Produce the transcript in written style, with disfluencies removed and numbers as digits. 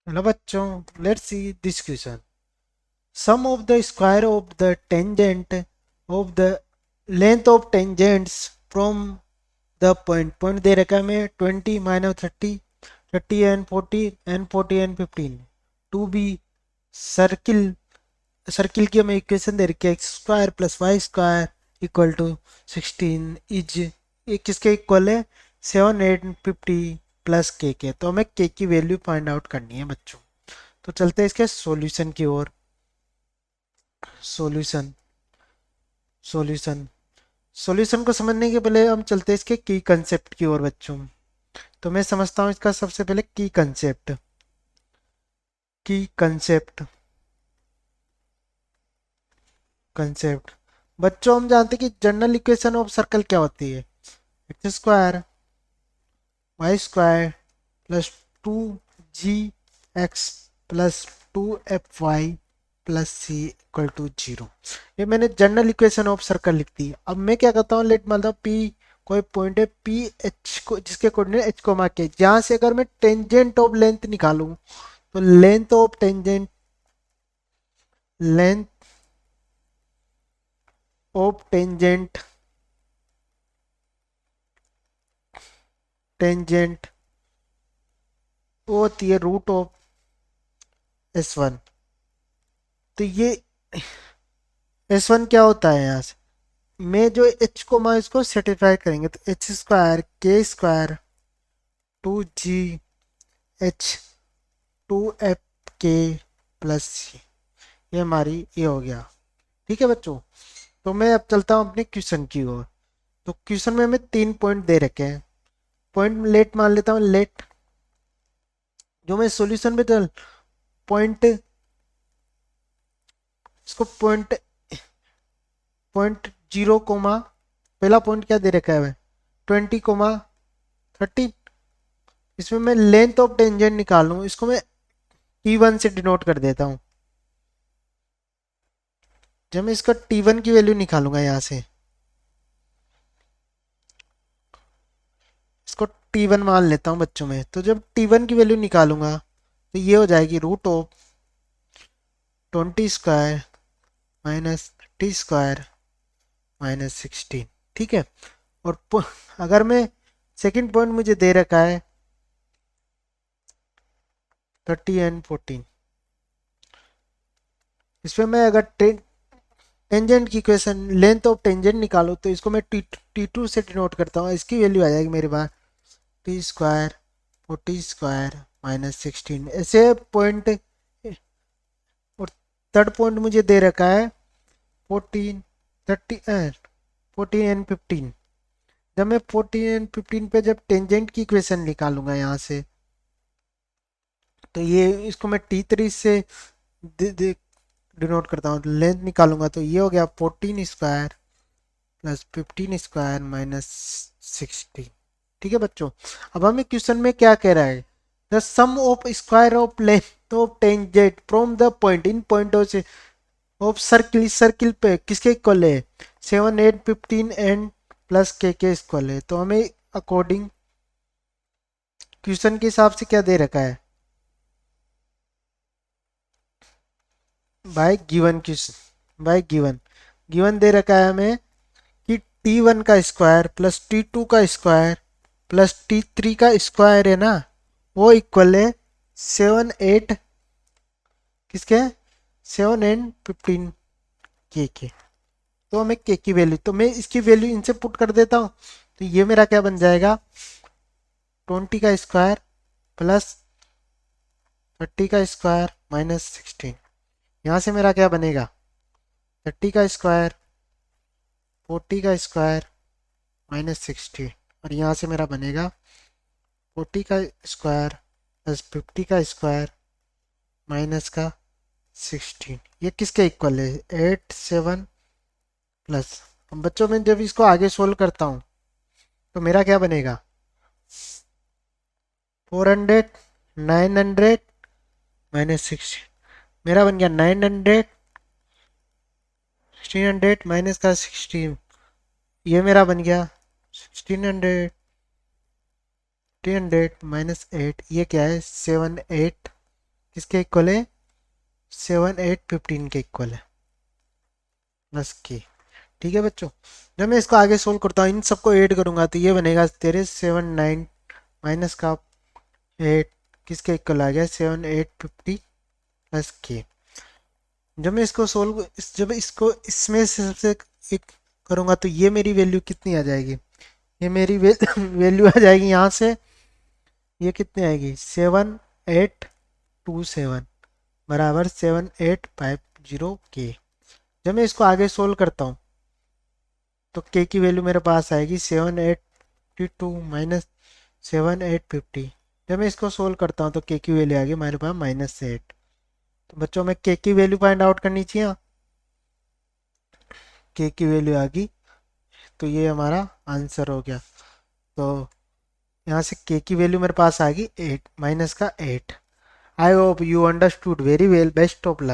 Hello बच्चों, let's see this question. Sum of the square of the tangent of the length of tangents from the point point दे रखा है हमें 20 माइनस 30 30 and 40 and 40 and 15 to be circle. Circle की हमें equation दे रखी है X square plus Y square equal to 16 is ये किसके इक्वल है 7 8 50 प्लस के. तो हमें के की वैल्यू फाइंड आउट करनी है बच्चों. तो चलते हैं इसके सॉल्यूशन की ओर. सॉल्यूशन सॉल्यूशन सॉल्यूशन को समझने के पहले हम चलते हैं इसके की कंसेप्ट की ओर बच्चों. तो मैं समझता हूँ इसका सबसे पहले की कंसेप्ट कंसेप्ट. बच्चों हम जानते हैं कि जनरल इक्वेशन ऑफ सर्कल क्या होती है. X square Y square plus 2g x plus 2fy plus C equal to 0. ये मैंने जनरल इक्वेशन ऑफ सर्कल लिख दी. अब मैं क्या करता हूँ, लेट मतलब पी कोई पॉइंट है पी एच को जिसके कोऑर्डिनेट एच को मार्क किया, जहाँ से अगर मैं टेंजेंट ऑफ लेंथ निकालूं तो लेंथ ऑफ टेंजेंट वो होती है रूट ऑफ S1. तो ये S1 क्या होता है यहाँ से, मैं जो एच को मैं इसको सेटिस्फाई करेंगे तो एच स्क्वायर के स्क्वायर 2g h 2f के प्लस सी, ये हमारी ये हो गया. ठीक है बच्चों. तो मैं अब चलता हूँ अपने क्वेश्चन की ओर. तो क्वेश्चन में हमें 3 पॉइंट दे रखे हैं. पॉइंट लेट मान लेता हूँ, लेट जो मैं सॉल्यूशन में चल पॉइंट इसको पॉइंट पॉइंट 0 पहला पॉइंट क्या दे रखा है 20 30. इसमें मैं लेंथ ऑफ टेंजेंट निकालूं, इसको मैं T1 से डिनोट कर देता हूँ. जब मैं इसका T1 की वैल्यू निकालूंगा यहाँ से, इसको T1 मान लेता हूँ बच्चों में. तो जब T1 की वैल्यू निकालूंगा तो ये हो जाएगी root of 20 square minus 30 square minus 16. ठीक है. और अगर मैं सेकंड पॉइंट मुझे दे रखा है 30 एंड 14, इसमें मैं अगर टेंजेंट की इक्वेशन लेंथ ऑफ टेंजेंट निकालो तो इसको मैं T2 से डिनोट करता हूँ. इसकी वैल्यू आ जाएगी मेरे पास T स्क्वायर 40 स्क्वायर माइनस 16. ऐसे पॉइंट. और थर्ड पॉइंट मुझे दे रखा है 14 30 14 एंड 15. जब मैं 14 एंड 15 पे जब टेंजेंट की इक्वेशन निकालूंगा यहाँ से, तो ये इसको मैं T3 से डिनोट करता हूँ. लेंथ निकालूंगा तो ये हो गया 14 स्क्वायर प्लस 15 स्क्वायर माइनस 16. ठीक है बच्चों. अब हमें क्वेश्चन में क्या कह रहा है, the sum of square of length of tangent from the point इन पॉइंटों से ऑफ सर्किल, सर्किल पे किसके इक्वल है 7 8 15 एंड प्लस के इक्वल है. तो हमें अकॉर्डिंग क्वेश्चन के हिसाब से क्या दे रखा है by given. Question by given given दे रखा है हमें कि T1 का स्क्वायर प्लस T2 का स्क्वायर प्लस T3 का स्क्वायर है ना, वो इक्वल है 7 8 किसके 7 एंड 15 के. तो हमें के की वैल्यू, तो मैं इसकी वैल्यू इनसे पुट कर देता हूँ. तो ये मेरा क्या बन जाएगा 20 का स्क्वायर प्लस 30 का स्क्वायर माइनस 16. यहाँ से मेरा क्या बनेगा 30 का स्क्वायर 40 का स्क्वायर माइनस 16. और यहाँ से मेरा बनेगा 40 का स्क्वायर प्लस 50 का स्क्वायर माइनस का 16. ये किसके इक्वल है 8 7 प्लस. अब बच्चों में जब इसको आगे सोल्व करता हूँ तो मेरा क्या बनेगा 400 900 माइनस 16. मेरा बन गया 900 1600 माइनस का 16. ये मेरा बन गया 1600 300 माइनस 8. ये क्या है 7 8 किसके इक्वल है, 7 8 15 के इक्वल है प्लस के। ठीक है बच्चों, जब मैं इसको आगे सोल्व करता हूँ, इन सबको ऐड करूंगा तो ये बनेगा तेरे 7 9 माइनस का 8 किसके इक्वल आ गया, 7 8 50 प्लस के। जब मैं इसको सोल्व जब इसको इसमें से सबसे एक करूंगा तो ये मेरी वैल्यू कितनी आ जाएगी, ये मेरी वैल्यू आ जाएगी यहाँ से, ये कितनी आएगी 7827 बराबर 7850 के। जब मैं इसको आगे सोल्व करता हूँ तो के की वैल्यू मेरे पास आएगी 782 माइनस 7850। जब मैं इसको सोल्व करता हूँ तो के की वैल्यू आ गई मेरे पास -8। तो बच्चों में के की वैल्यू फाइंड आउट करनी चाहिए, के की वैल्यू आ गई तो ये हमारा आंसर हो गया। तो यहाँ से के की वैल्यू मेरे पास आ गई 8 माइनस का 8। I hope you understood very well, best of luck.